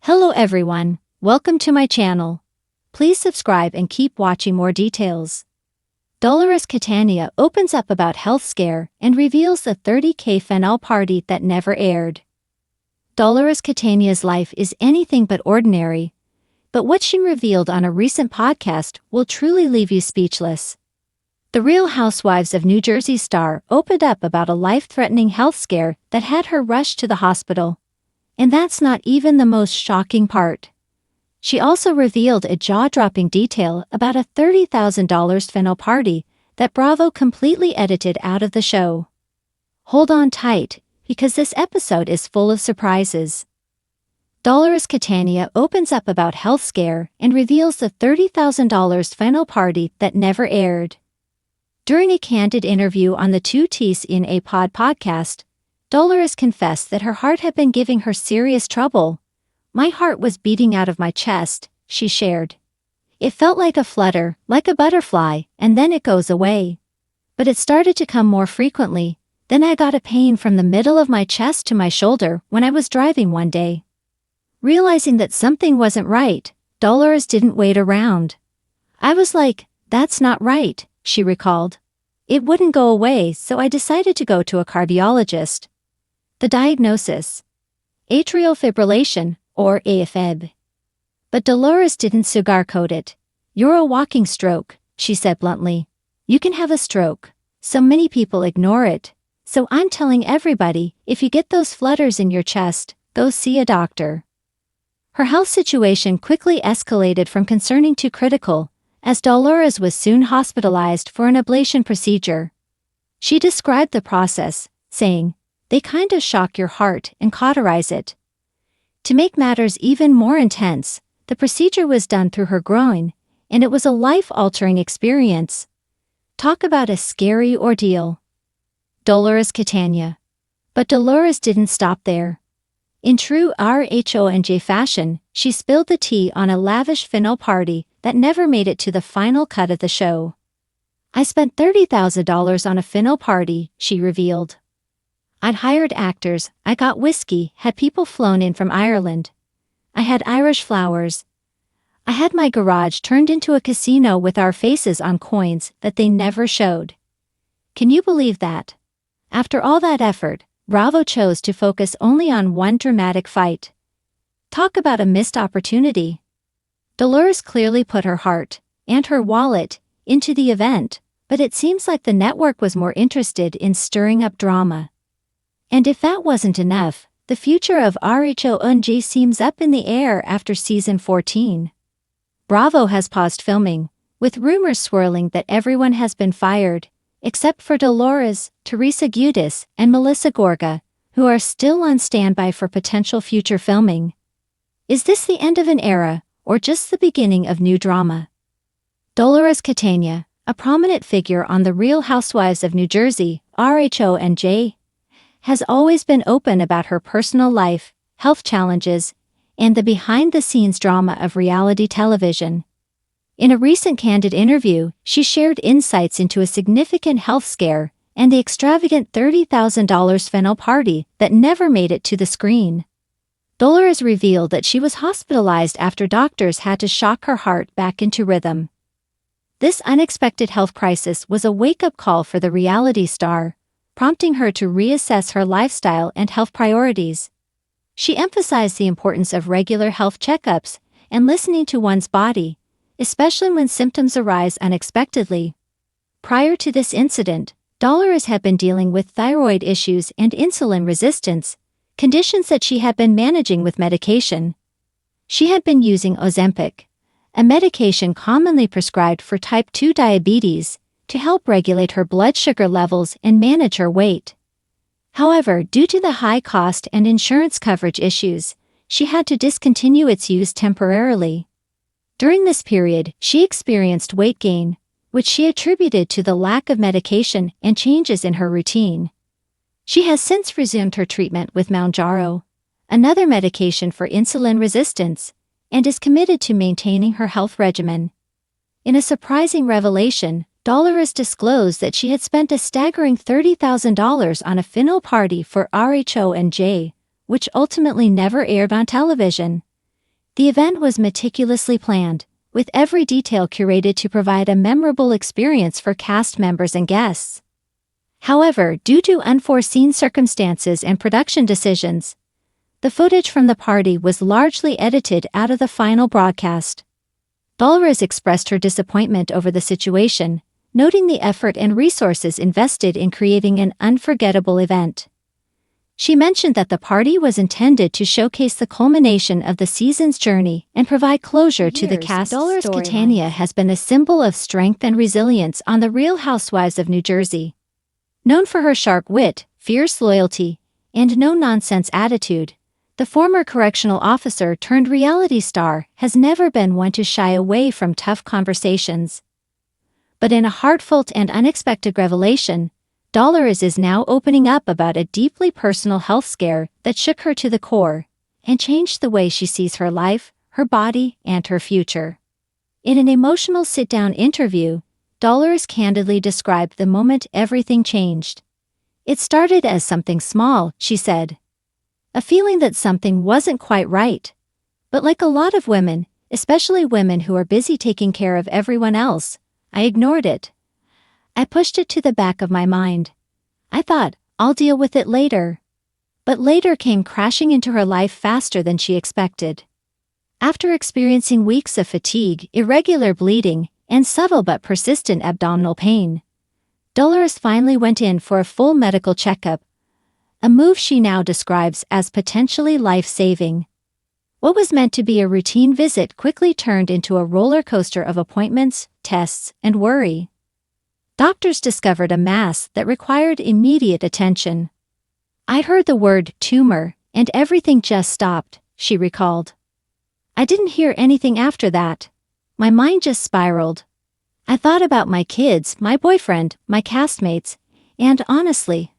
Hello everyone, welcome to my channel. Please subscribe and keep watching more details. Dolores Catania opens up about health scare and reveals the 30K fentanyl party that never aired. Dolores Catania's life is anything but ordinary, but what she revealed on a recent podcast will truly leave you speechless. The Real Housewives of New Jersey star opened up about a life-threatening health scare that had her rushed to the hospital. And that's not even the most shocking part. She also revealed a jaw-dropping detail about a $30,000 fentanyl party that Bravo completely edited out of the show. Hold on tight, because this episode is full of surprises. Dolores Catania opens up about health scare and reveals the $30,000 fentanyl party that never aired. During a candid interview on the 2Ts in a Pod podcast, Dolores confessed that her heart had been giving her serious trouble. "My heart was beating out of my chest," she shared. "It felt like a flutter, like a butterfly, and then it goes away. But it started to come more frequently. Then I got a pain from the middle of my chest to my shoulder when I was driving one day." Realizing that something wasn't right, Dolores didn't wait around. "I was like, that's not right," she recalled. "It wouldn't go away, so I decided to go to a cardiologist." The diagnosis: atrial fibrillation, or AFib. But Dolores didn't sugarcoat it. "You're a walking stroke," she said bluntly. "You can have a stroke. So many people ignore it. So I'm telling everybody, if you get those flutters in your chest, go see a doctor." Her health situation quickly escalated from concerning to critical, as Dolores was soon hospitalized for an ablation procedure. She described the process, saying, "They kind of shock your heart and cauterize it." To make matters even more intense, the procedure was done through her groin, and it was a life-altering experience. Talk about a scary ordeal. Dolores Catania. But Dolores didn't stop there. In true RHONJ fashion, she spilled the tea on a lavish fentanyl party that never made it to the final cut of the show. "I spent $30,000 on a fentanyl party," she revealed. "I'd hired actors, I got whiskey, had people flown in from Ireland. I had Irish flowers. I had my garage turned into a casino with our faces on coins that they never showed." Can you believe that? After all that effort, Bravo chose to focus only on one dramatic fight. Talk about a missed opportunity. Dolores clearly put her heart, and her wallet, into the event, but it seems like the network was more interested in stirring up drama. And if that wasn't enough, the future of RHONJ seems up in the air after season 14. Bravo has paused filming, with rumors swirling that everyone has been fired, except for Dolores, Teresa Giudice, and Melissa Gorga, who are still on standby for potential future filming. Is this the end of an era, or just the beginning of new drama? Dolores Catania, a prominent figure on The Real Housewives of New Jersey, RHONJ, has always been open about her personal life, health challenges, and the behind-the-scenes drama of reality television. In a recent candid interview, she shared insights into a significant health scare and the extravagant $30,000 fentanyl party that never made it to the screen. Dolores revealed that she was hospitalized after doctors had to shock her heart back into rhythm. This unexpected health crisis was a wake-up call for the reality star, prompting her to reassess her lifestyle and health priorities. She emphasized the importance of regular health checkups and listening to one's body, especially when symptoms arise unexpectedly. Prior to this incident, Dolores had been dealing with thyroid issues and insulin resistance, conditions that she had been managing with medication. She had been using Ozempic, a medication commonly prescribed for type 2 diabetes, to help regulate her blood sugar levels and manage her weight. However, due to the high cost and insurance coverage issues, she had to discontinue its use temporarily. During this period, she experienced weight gain, which she attributed to the lack of medication and changes in her routine. She has since resumed her treatment with Mounjaro, another medication for insulin resistance, and is committed to maintaining her health regimen. In a surprising revelation, Dolores disclosed that she had spent a staggering $30,000 on a fentanyl party for RHONJ, which ultimately never aired on television. The event was meticulously planned, with every detail curated to provide a memorable experience for cast members and guests. However, due to unforeseen circumstances and production decisions, the footage from the party was largely edited out of the final broadcast. Dolores expressed her disappointment over the situation, noting the effort and resources invested in creating an unforgettable event. She mentioned that the party was intended to showcase the culmination of the season's journey and provide closure to the cast. Dolores Catania has been a symbol of strength and resilience on The Real Housewives of New Jersey. Known for her sharp wit, fierce loyalty, and no-nonsense attitude, the former correctional officer turned reality star has never been one to shy away from tough conversations. But in a heartfelt and unexpected revelation, Dolores is now opening up about a deeply personal health scare that shook her to the core and changed the way she sees her life, her body, and her future. In an emotional sit-down interview, Dolores candidly described the moment everything changed. "It started as something small," she said. "A feeling that something wasn't quite right. But like a lot of women, especially women who are busy taking care of everyone else, I ignored it. I pushed it to the back of my mind. I thought, I'll deal with it later." But later came crashing into her life faster than she expected. After experiencing weeks of fatigue, irregular bleeding, and subtle but persistent abdominal pain, Dolores finally went in for a full medical checkup, a move she now describes as potentially life-saving. What was meant to be a routine visit quickly turned into a roller coaster of appointments, tests, and worry. Doctors discovered a mass that required immediate attention. "I heard the word tumor, and everything just stopped," she recalled. "I didn't hear anything after that. My mind just spiraled. I thought about my kids, my boyfriend, my castmates, and honestly,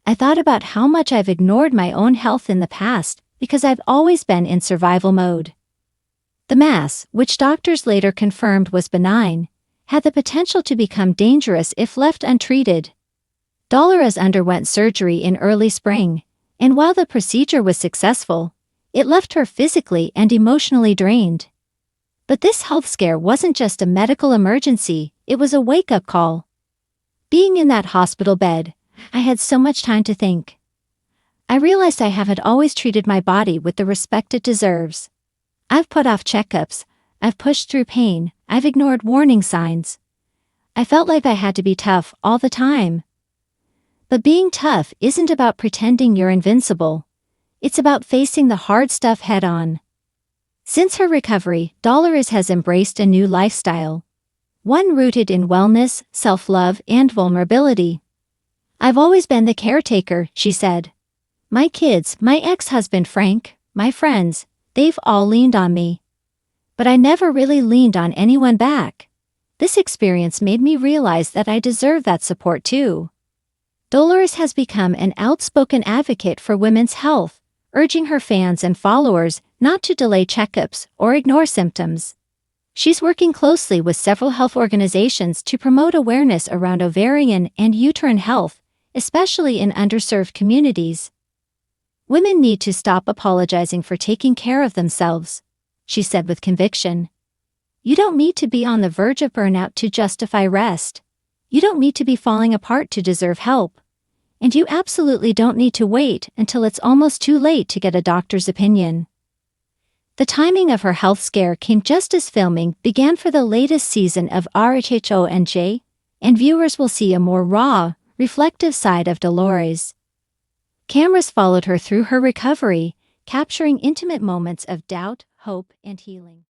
I thought about how much I've ignored my own health in the past because I've always been in survival mode." The mass, which doctors later confirmed was benign, had the potential to become dangerous if left untreated. Dolores underwent surgery in early spring, and while the procedure was successful, it left her physically and emotionally drained. But this health scare wasn't just a medical emergency, it was a wake-up call. "Being in that hospital bed, I had so much time to think. I realized I haven't always treated my body with the respect it deserves. I've put off checkups, I've pushed through pain, I've ignored warning signs. I felt like I had to be tough all the time." But being tough isn't about pretending you're invincible. It's about facing the hard stuff head-on. Since her recovery, Dolores has embraced a new lifestyle. One rooted in wellness, self-love, and vulnerability. "I've always been the caretaker," she said. "My kids, my ex-husband Frank, my friends, they've all leaned on me. But I never really leaned on anyone back. This experience made me realize that I deserve that support too." Dolores has become an outspoken advocate for women's health, urging her fans and followers not to delay checkups or ignore symptoms. She's working closely with several health organizations to promote awareness around ovarian and uterine health, especially in underserved communities. "Women need to stop apologizing for taking care of themselves," she said with conviction. "You don't need to be on the verge of burnout to justify rest. You don't need to be falling apart to deserve help. And you absolutely don't need to wait until it's almost too late to get a doctor's opinion." The timing of her health scare came just as filming began for the latest season of RHONJ, and viewers will see a more raw, reflective side of Dolores. Cameras followed her through her recovery, capturing intimate moments of doubt, hope, and healing.